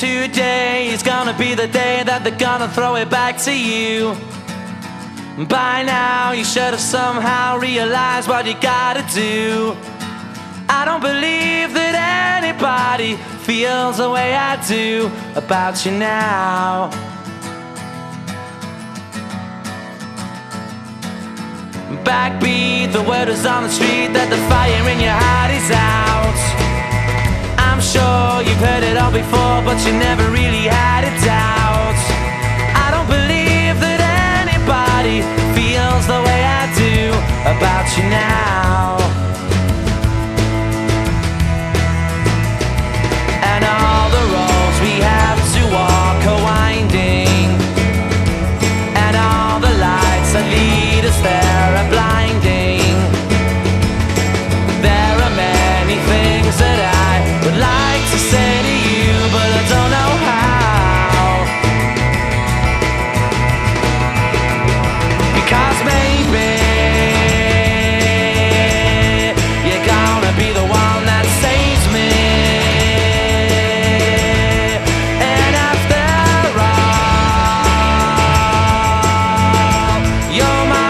Today is gonna be the day that they're gonna throw it back to you. By now you should have somehow realized what you gotta do. I don't believe that anybody feels the way I do about you now. Backbeat, the word is on the street that the fire in your heart is out. I'm sure you've heard it all before, but you never really had a doubt. I don't believe that anybody feels the way I do about you now. And all the roads we have to walk are winding, and all the lights that lead us there are blinding. There are many things that I would like to say to you, but I don't know how. Because maybe you're gonna be the one that saves me. And after all, you're my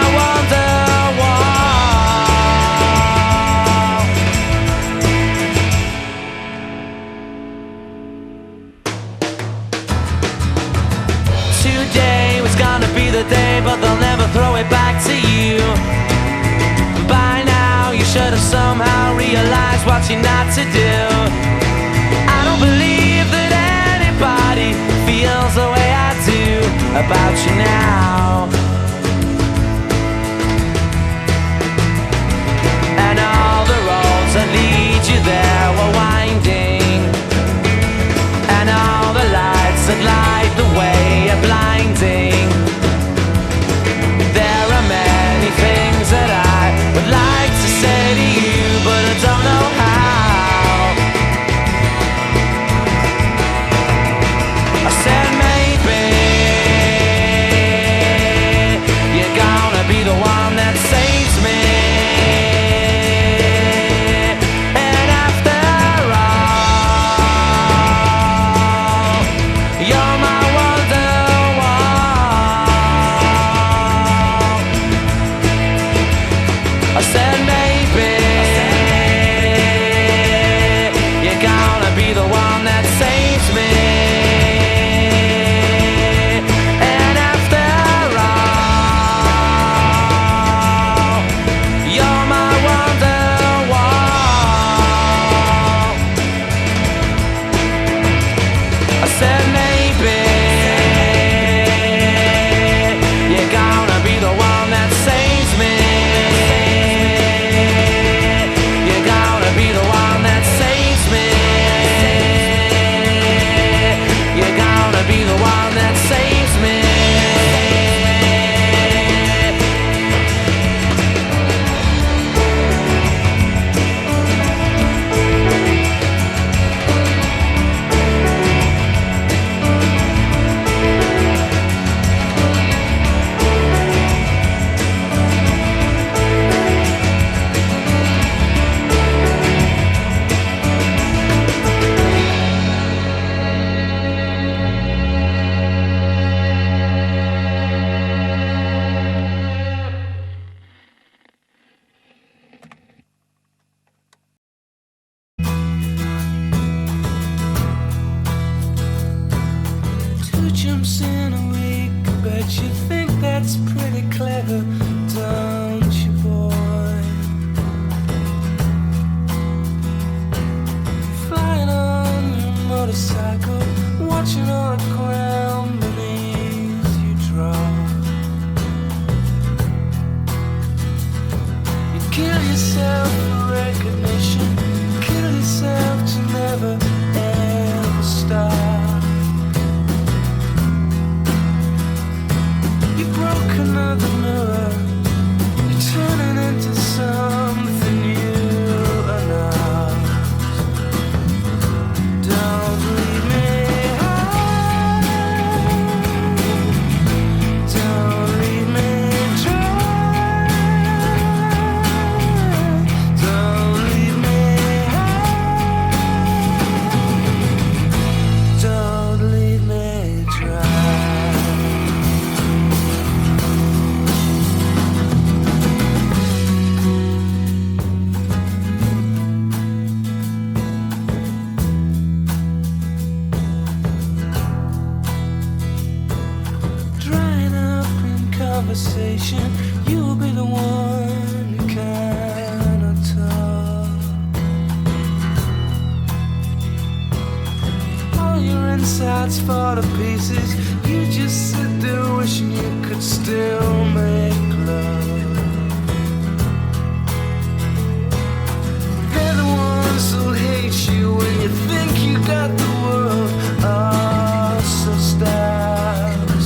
today was gonna be the day, but they'll never throw it back to you. By now you should have somehow realized what you're not to do. I don't believe that anybody feels the way I do about you now. And all the roads that lead you there were winding, and all the lights that light the way are blinding. There are many things that I would like to say to you, but I don't know how. I said maybe you're gonna be the one that saves me. And after all, you're my I said maybe you're gonna be the one that saves me. And after all, you're my wonderwall. I said maybe you're gonna be the one that saves me. Be the one that saves me. Jumps in a week, bet you think that's pretty clever, don't you, boy? Flying on your motorcycle, watching all the ground beneath you drop. You kill yourself for recognition, kill yourself to never ever stop. Broke another mirror, conversation. You'll be the one who cannot talk. All your insides fall to pieces. You just sit there wishing you could still make love. They're the ones who hate you when you think you got the world. Oh, so stars.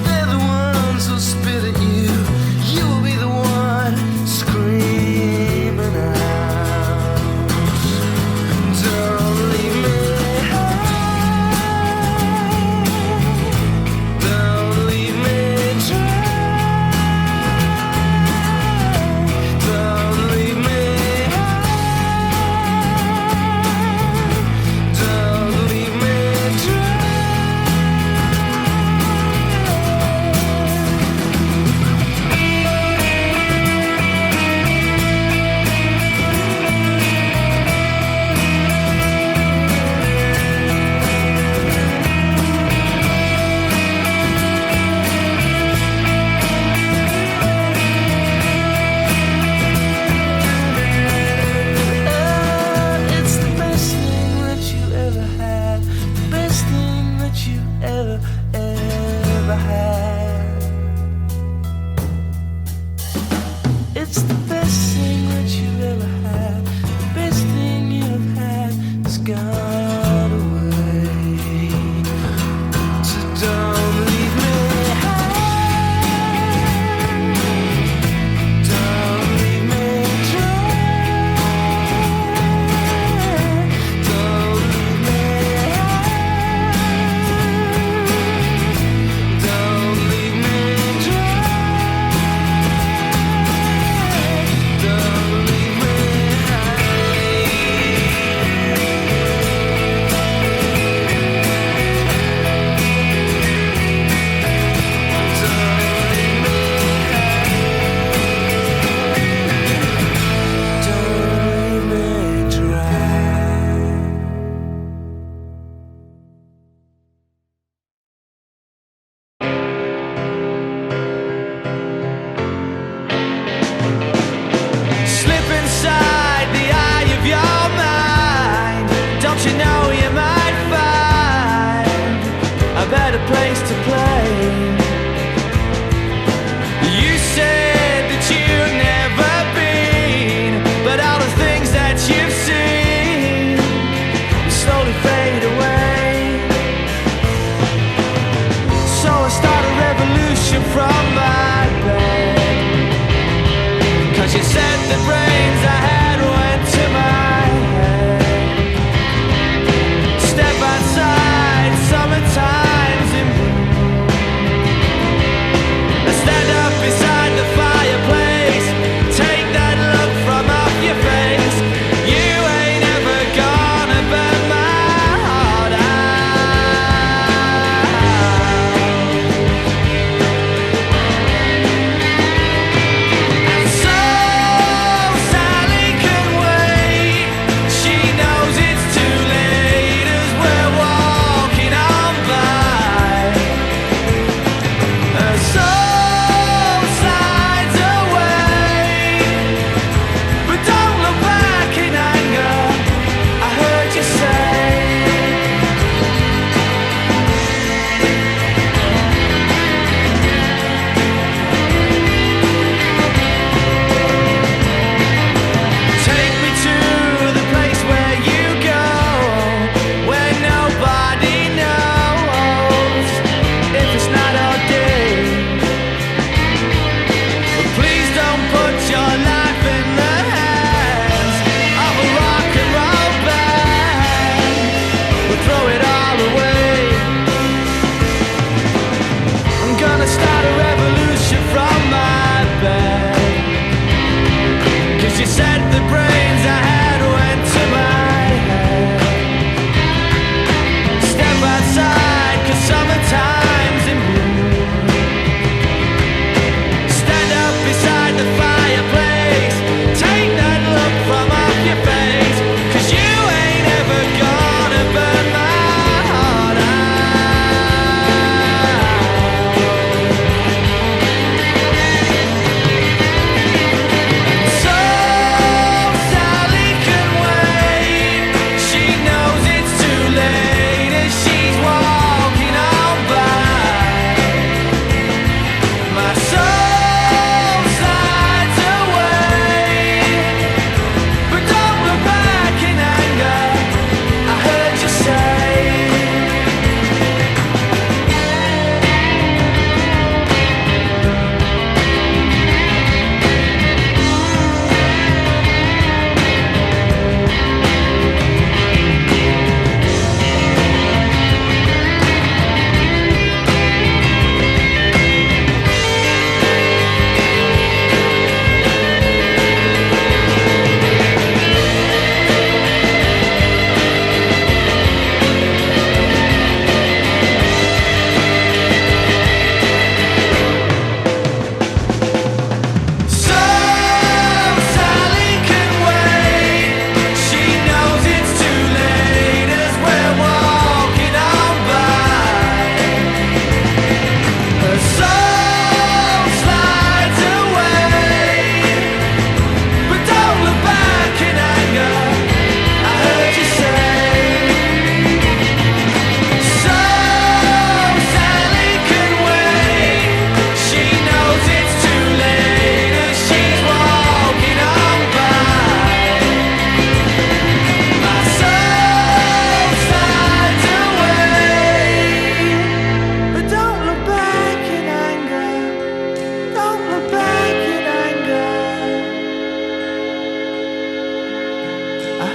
They're the ones who spit at you. You'll be the one screaming out. Don't leave me. Don't leave me dry. Don't leave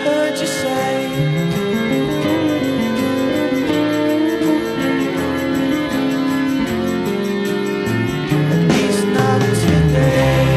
heard you say. At least not today.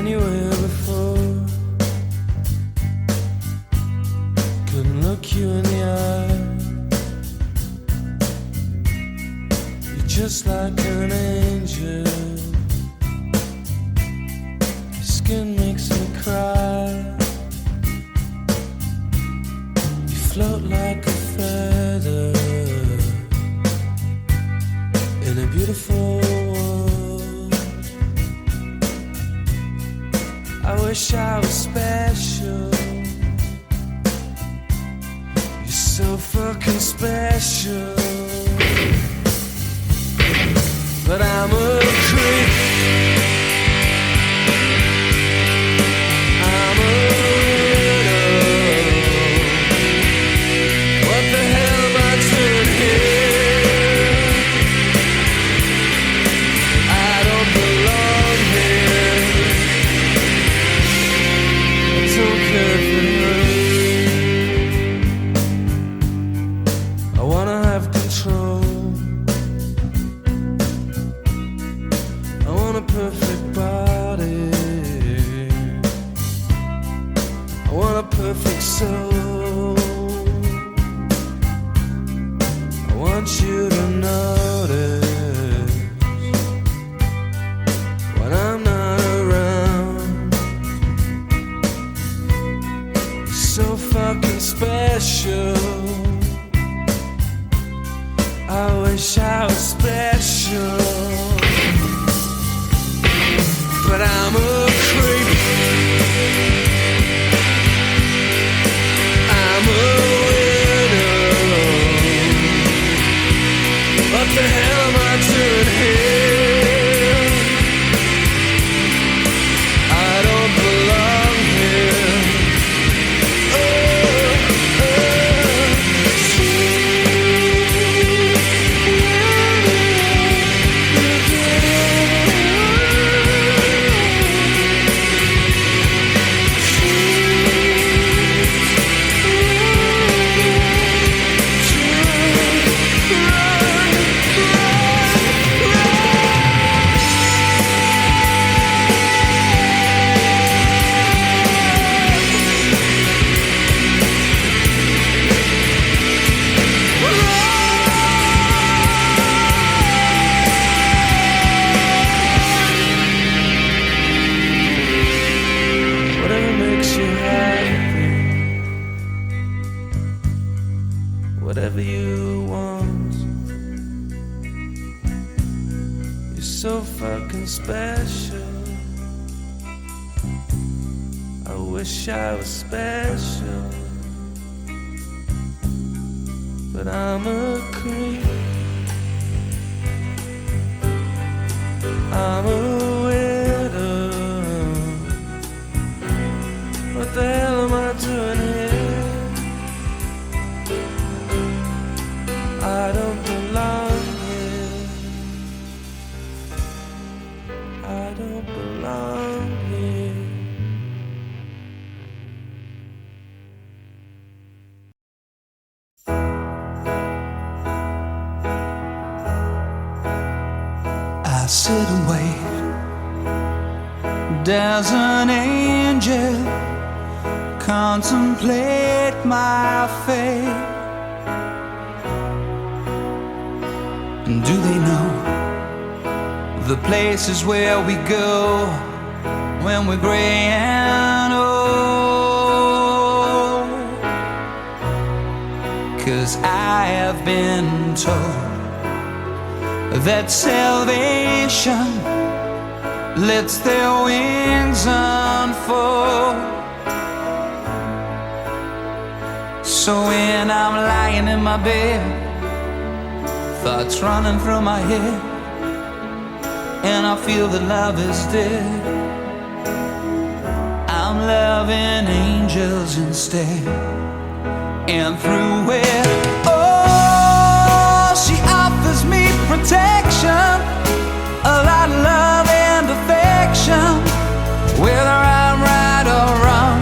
anywhere before. Couldn't look you in the eye. You're just like an angel. Your skin makes me cry. You float like a feather in a beautiful world. I wish I was special. You're so fucking special. But I'm a creep. perfect body. I want a perfect soul. I want you to notice when I'm not around. You're so fucking special. I wish I was special, but I'm a creep. I'm a widow. What the hell am I doing here? I don't belong here. Whatever you want. You're so fucking special. I wish I was special, but I'm a creep. I'm a widow. What the hell am I doing here? I don't belong here. I don't belong here. I sit and wait. Does an angel contemplate my fate? Do they know the places where we go when we're gray and old? 'Cause I have been told that salvation lets their wings unfold. So when I'm lying in my bed, thoughts running through my head, and I feel that love is dead, I'm loving angels instead. And through it, oh, she offers me protection, a lot of love and affection, whether I'm right or wrong,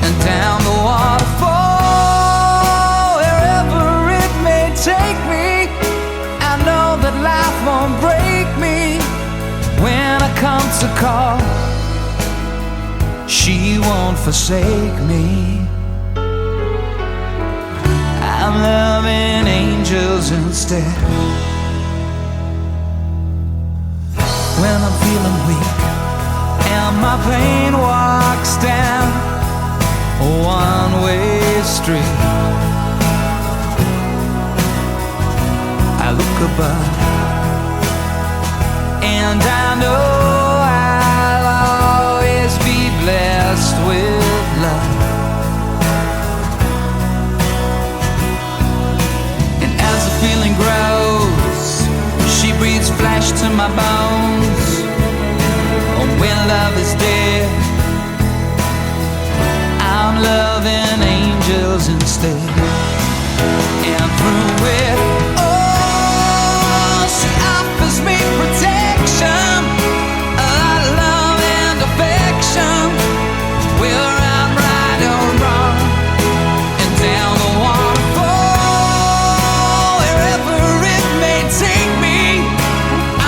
and down the waterfall, wherever it may take me, I know that life won't break me when I come to call. She won't forsake me. I'm loving angels instead. When I'm feeling weak and my pain walks down a one-way street, I look above and I know I'll always be blessed with love. And as the feeling grows, she breathes flesh to my bones. And when love is dead, I'm loving angels instead. And through it, oh, she offers me protection, a lot of love and affection, whether I'm right or wrong, and down the waterfall, wherever it may take me,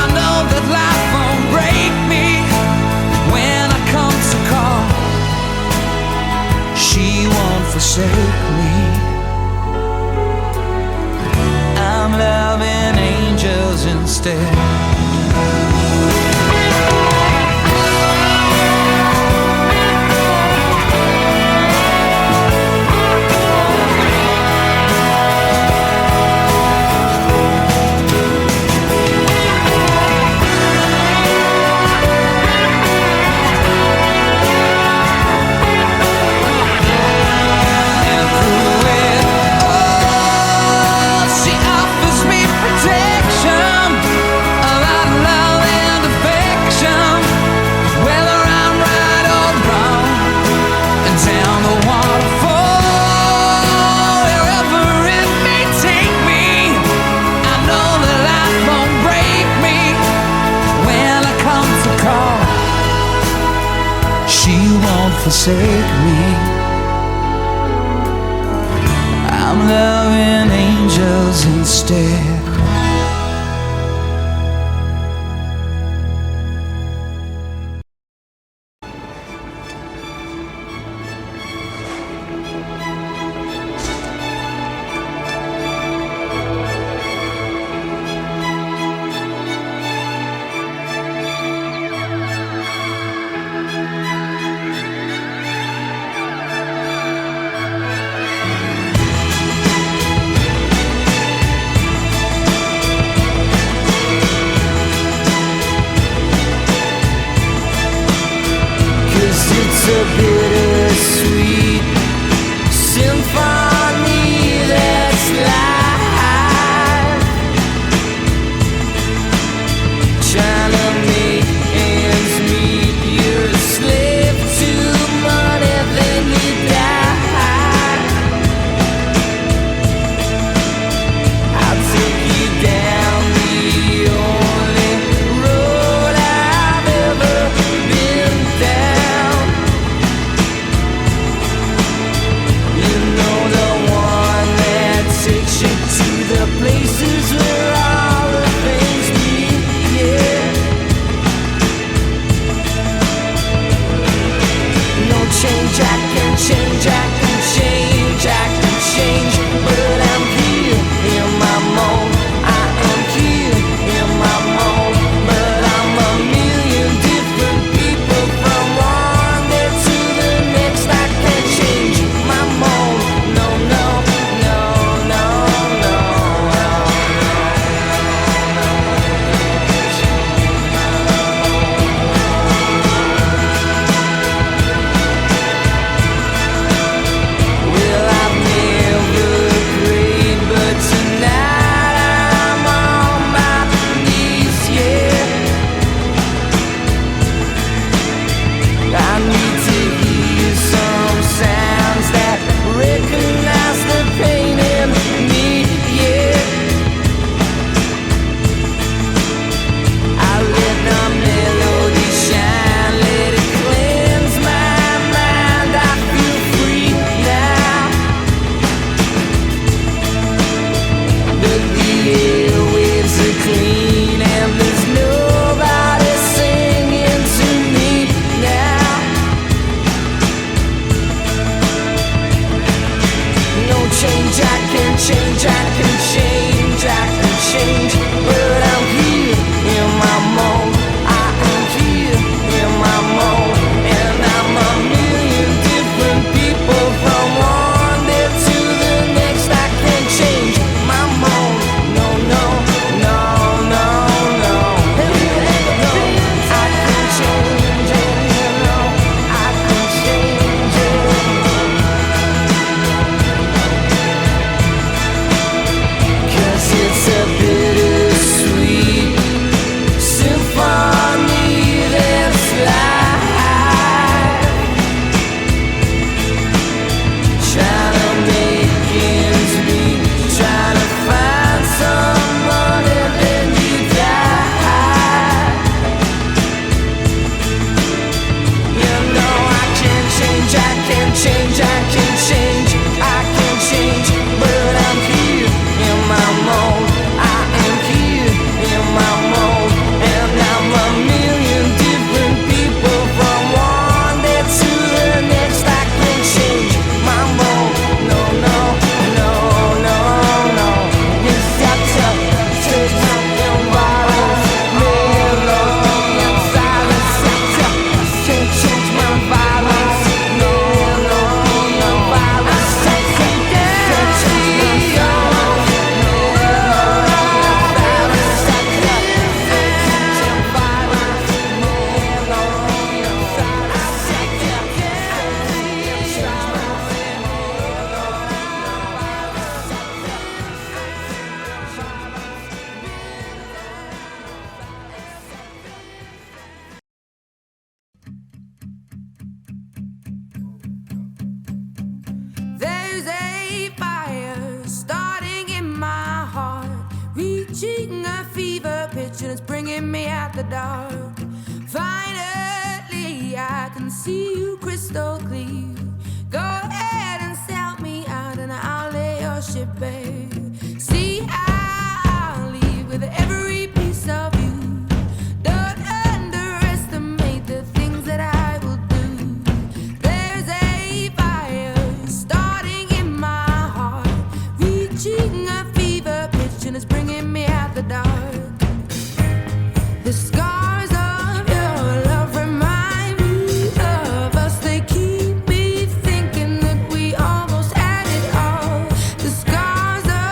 I know that life won't break forsake me. I'm loving angels instead. It's a bittersweet symphony that's live, trying to make ends meet. You're a slave to money, then you die. I'll take you down the only road I've ever been down. Takes you to the places where all the things meet, yeah. No change, I can change, I can change, I can change. But I'm here in my mode, I am here in my mode. But I'm a million different people from one day to the next. I can't change my mode, no, no. reaching a fever pitch and it's bringing me out the dark. Finally baby, I can see you crystal clear. Go ahead and sell me out and I'll lay your ship bare. See, I'll leave with every piece of you. Don't underestimate the things that I will do. There's a fire starting in my heart, reaching a fever pitch and it's bringing me out the dark. The scars of your love remind me of us. They keep me thinking that we almost had it all. The scars of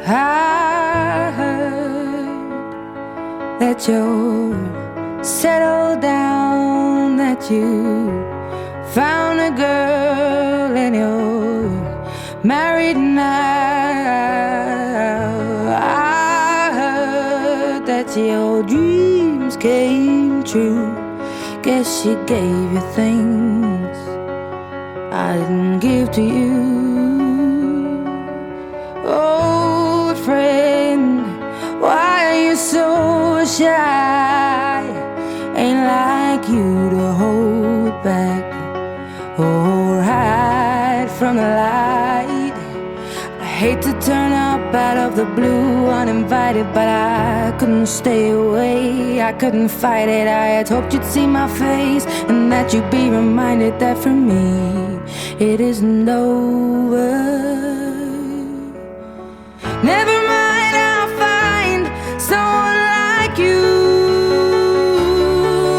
I heard that you're settled down, that you found a girl and you're married now. I heard that your dreams came true. Guess she gave you things I didn't give to you. Old friend, why are you so shy? Ain't like you to hold back or hide from the light. I hate to turn up out of the blue uninvited, but I couldn't stay away, I couldn't fight it. I had hoped you'd see my face and that you'd be reminded that for me it isn't over. Never mind, I'll find someone like you.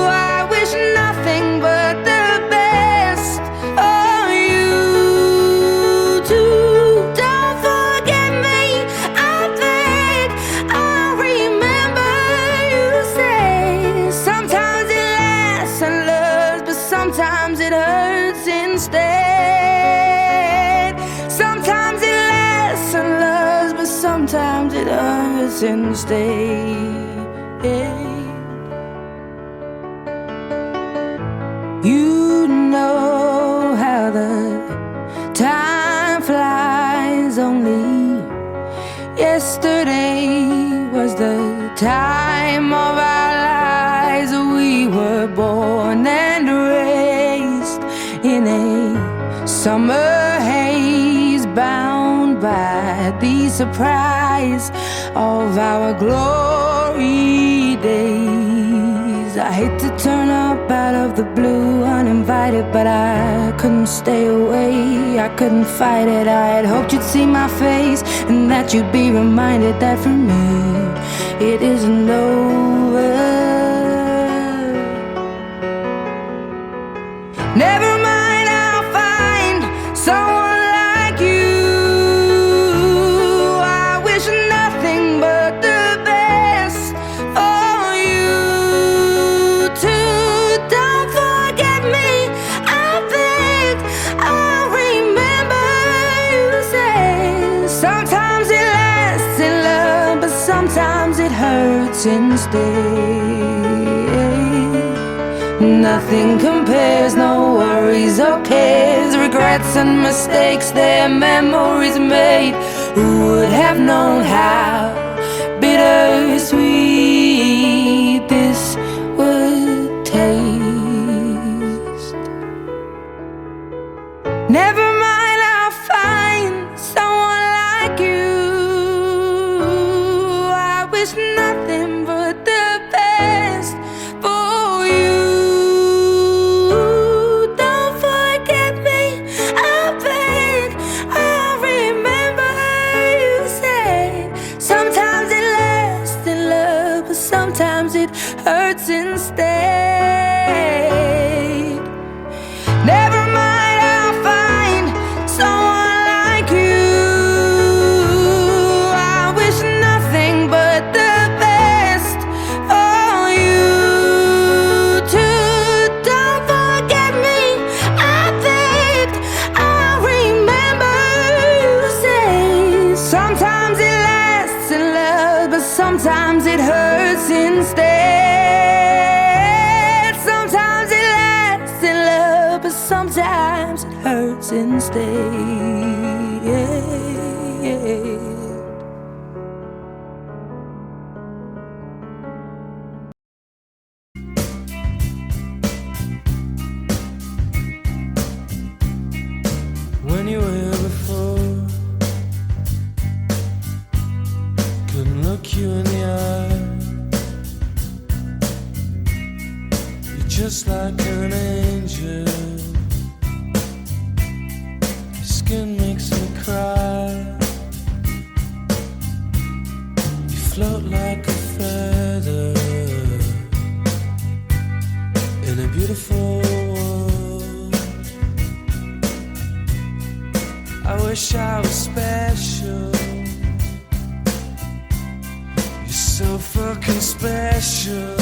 I wish nothing but the best for you too. Don't forget me, I beg. I'll remember you say sometimes it lasts and loves, but sometimes it hurts instead. Sometimes it lasts and loves, but sometimes it hurts instead. You know how the time flies. Only yesterday was the time of our lives. We were born and raised in a summer haze, bound by the surprise of our glory days. I hate to turn up out of the blue uninvited, but I couldn't stay away, I couldn't fight it. I had hoped you'd see my face and that you'd be reminded that for me it isn't over. Never mind, I'll find someone like you. I wish nothing but the best for you too. Don't forget me, I beg. I'll remember you say sometimes it lasts in love, but sometimes it hurts instead. Nothing compares, no worries or cares, regrets and mistakes, their memories made. Who would have known how bittersweet this would taste? Never mind, I'll find someone like you. I wish nothing but the best for you. Don't forget me, I beg. I'll remember you said sometimes it lasts in love, but sometimes it hurts instead. Never mind, I'll find someone like you. I wish nothing but the best for you too. Don't forget me, I beg. I'll remember you say sometimes it lasts in love, but sometimes it hurts instead. Sometimes it lasts in love, but sometimes it hurts instead. When you were here before, couldn't look you in the eye. You're just like an angel. Your skin makes me cry. You float like a feather in a beautiful world. I wish I was special, so fucking special.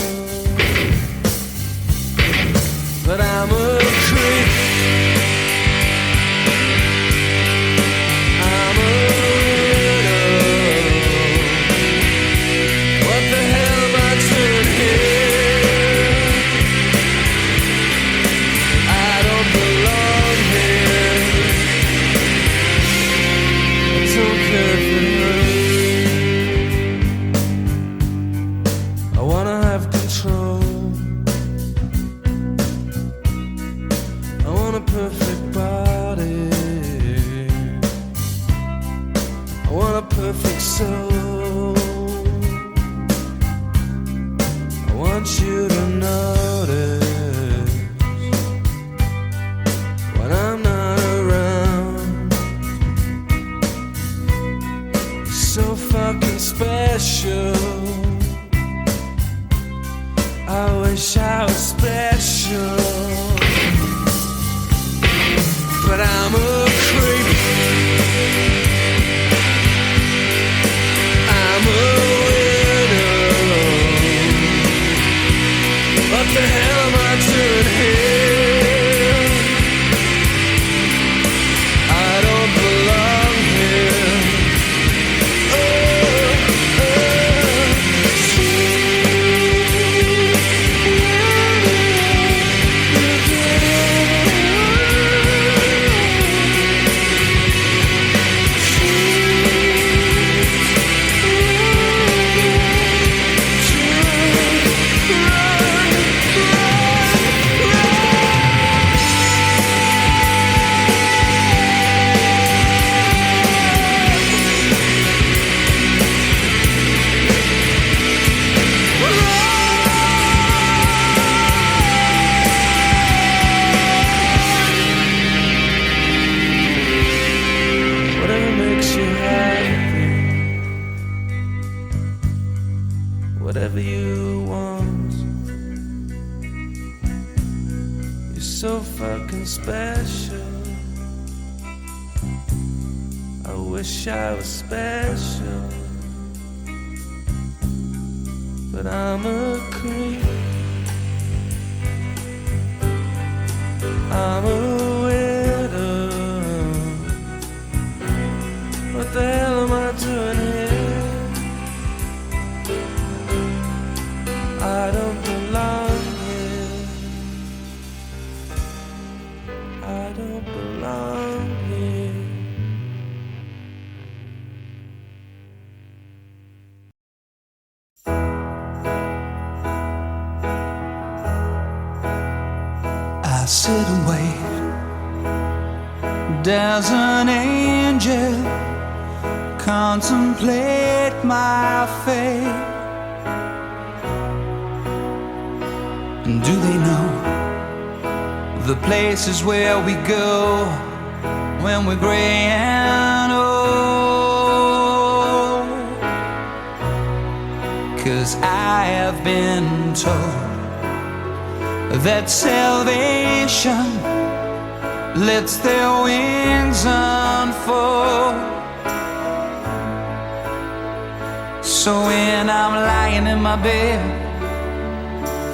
But I'm a creep. I'm a widow. What the hell am I doing here? I don't belong here. I don't care if it hurts. I wanna have control. I want a perfect body. I want a perfect soul. I want you to notice when I'm not around. You're so fucking special. I wish I was special. But I'm a creep. I'm a widow. What the hell am I doing here? I don't belong here. Whatever makes you happy, whatever you want. You're so fucking special. I wish I was special. But I'm a creep. I'm a widow. What the hell am I doing here? I don't belong here. I don't belong here. I sit and wait. Does an angel contemplate my fate? And do they know the places where we go when we're gray and old? 'Cause I have been told that salvation lets their wings unfold. So when I'm lying in my bed,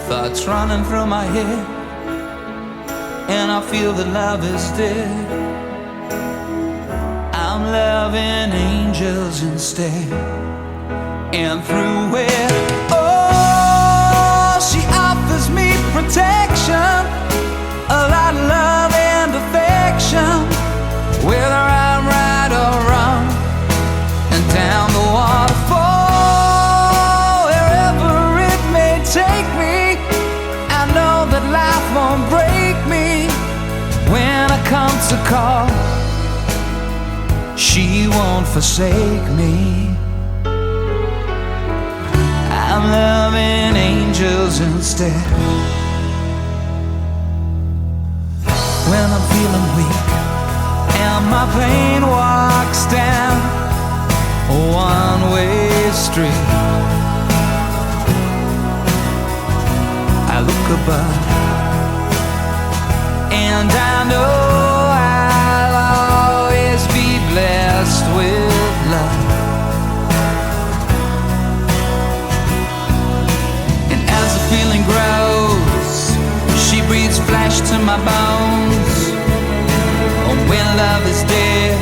thoughts running through my head, and I feel that love is dead, I'm loving angels instead. And through it, oh, she offers me protection, a lot of love and affection, whether I'm right or wrong. And down the waterfall, wherever it may take me, I know that life won't break me. When I come to call, she won't forsake me. I'm loving angels instead. When I'm feeling weak and my pain walks down a one-way street, I look above and I know I'll always be blessed with love. in my bones. Oh, when love is dead,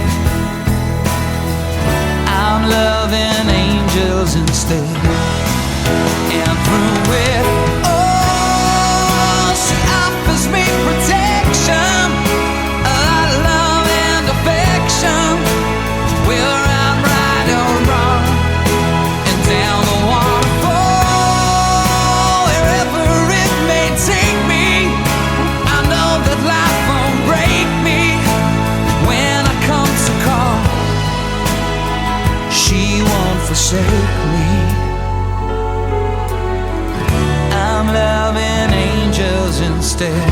I'm loving angels instead. And through it all, she offers me protection, a lot of love and affection. Whether I'm right or wrong, and down the waterfall, wherever it may take me, I know that life won't break me. When I come to call, she won't forsake me. I'm loving angels instead.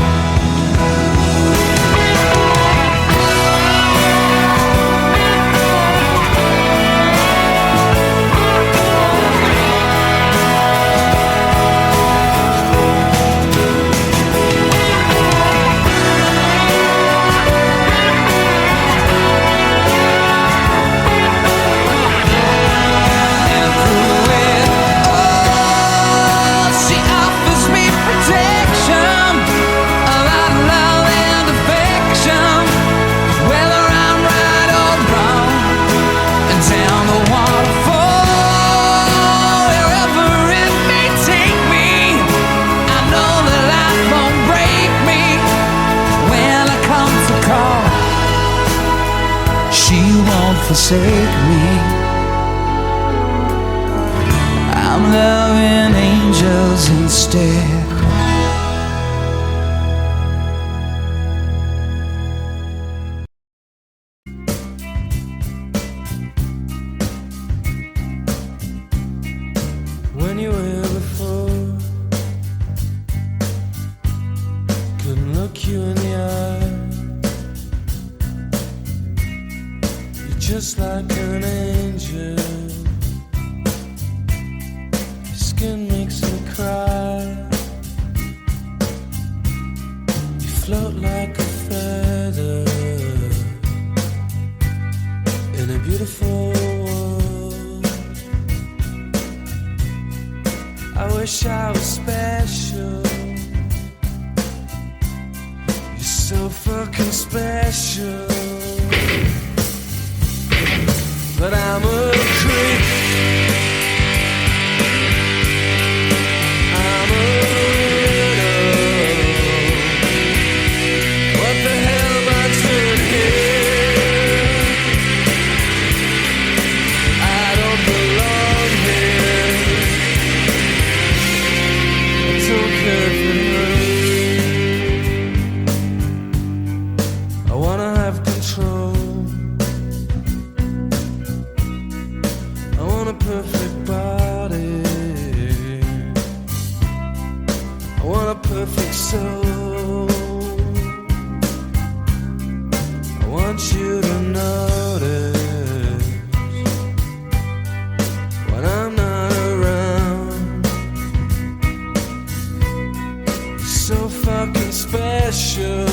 Forsake me. I'm loving angels instead. When you were here before, couldn't look you in the eye. Just like an angel, your skin makes me cry. You float like a feather in a beautiful world. I wish I was special. You're so fucking special. But I'm a creep. I'm a widow. What the hell am I doing here? I don't belong here. I don't care for you. I wanna have control. Perfect body, I want a perfect soul. I want you to notice when I'm not around. You're so fucking special.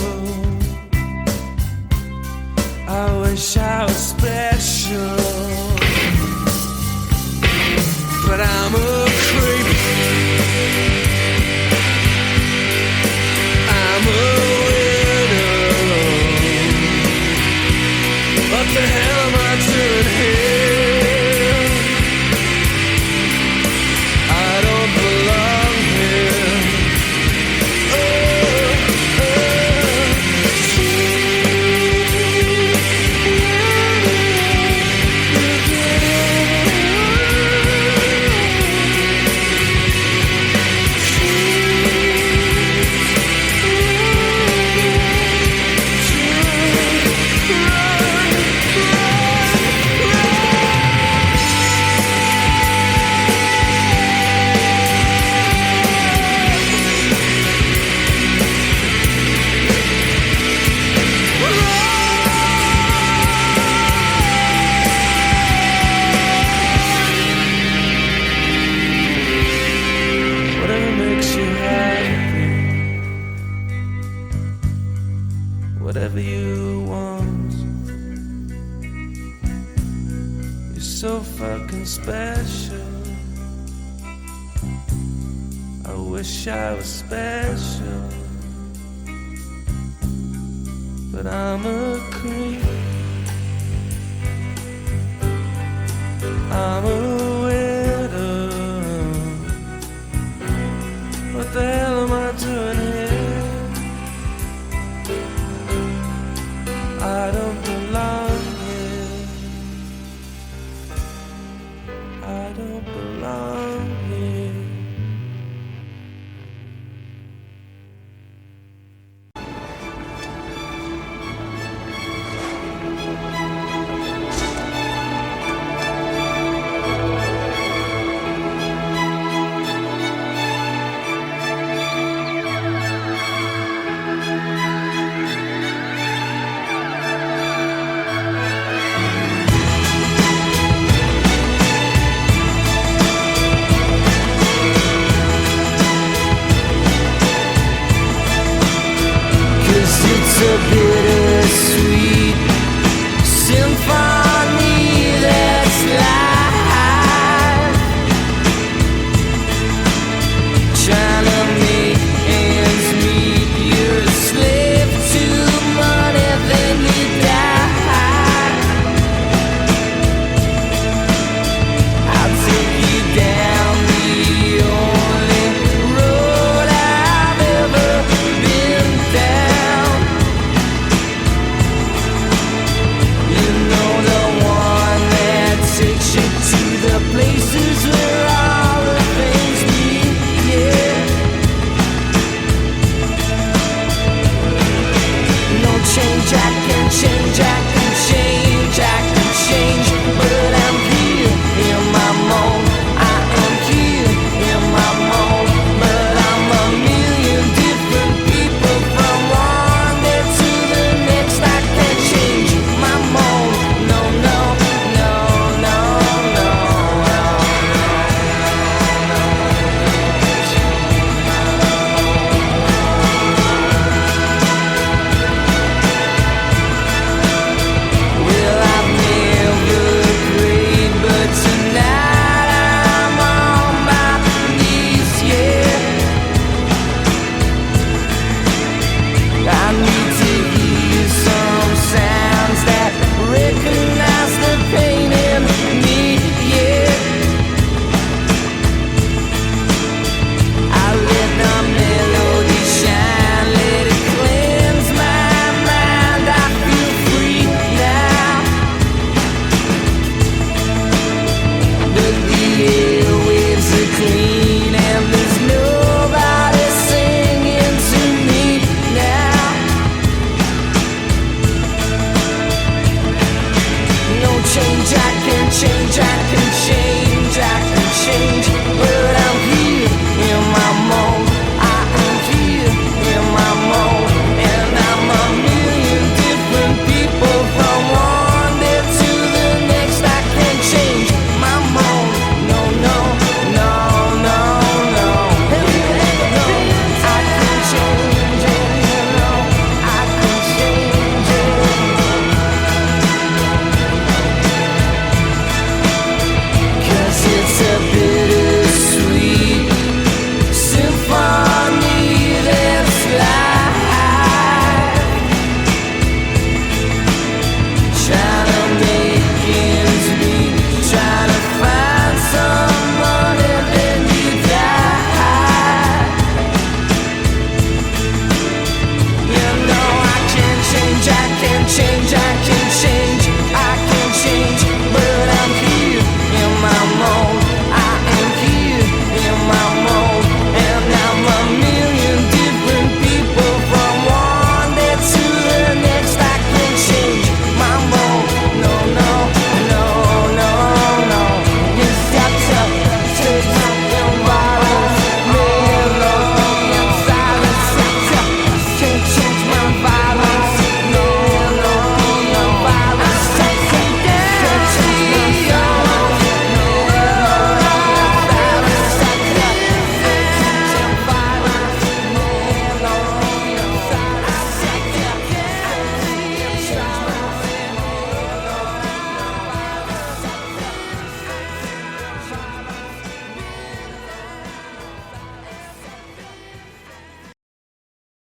I wish I was special. But I'm a creep. I'm a widow. What the hell am I doing here? I don't belong here. Whatever you want, you're so fucking special. I wish I was special. but I'm a creep. I'm a